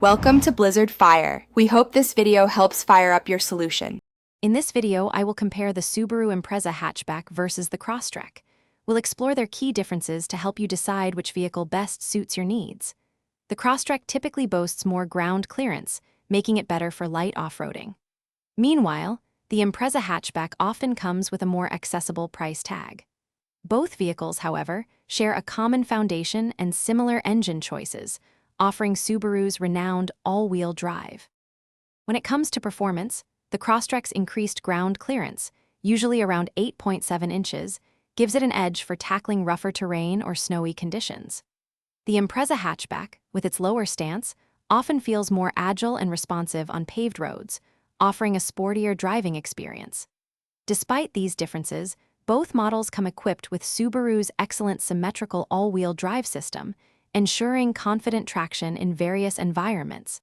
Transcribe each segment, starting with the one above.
Welcome to Blizzard Fire. We hope this video helps fire up your solution. In this video, I will compare the Subaru Impreza Hatchback versus the Crosstrek. We'll explore their key differences to help you decide which vehicle best suits your needs. The Crosstrek typically boasts more ground clearance, making it better for light off-roading. Meanwhile, the Impreza Hatchback often comes with a more accessible price tag. Both vehicles, however, share a common foundation and similar engine choices, offering Subaru's renowned all-wheel drive. When it comes to performance, the Crosstrek's increased ground clearance, usually around 8.7 inches, gives it an edge for tackling rougher terrain or snowy conditions. The Impreza Hatchback, with its lower stance, often feels more agile and responsive on paved roads, offering a sportier driving experience. Despite these differences, both models come equipped with Subaru's excellent symmetrical all-wheel drive system, ensuring confident traction in various environments.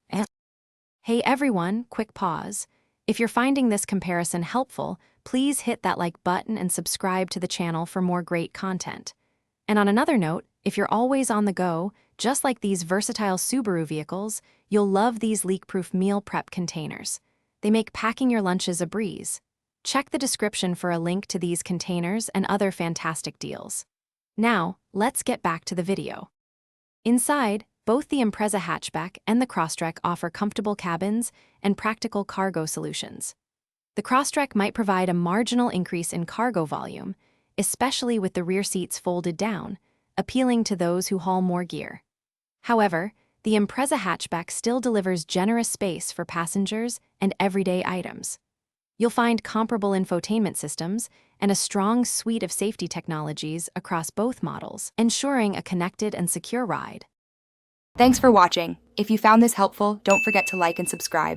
Hey everyone, quick pause. If you're finding this comparison helpful, please hit that like button and subscribe to the channel for more great content. And on another note, if you're always on the go, just like these versatile Subaru vehicles, you'll love these leak-proof meal prep containers. They make packing your lunches a breeze. Check the description for a link to these containers and other fantastic deals. Now, let's get back to the video. Inside, both the Impreza Hatchback and the Crosstrek offer comfortable cabins and practical cargo solutions. The Crosstrek might provide a marginal increase in cargo volume, especially with the rear seats folded down, appealing to those who haul more gear. However, the Impreza Hatchback still delivers generous space for passengers and everyday items. You'll find comparable infotainment systems and a strong suite of safety technologies across both models, ensuring a connected and secure ride. Thanks for watching. If you found this helpful, don't forget to like and subscribe.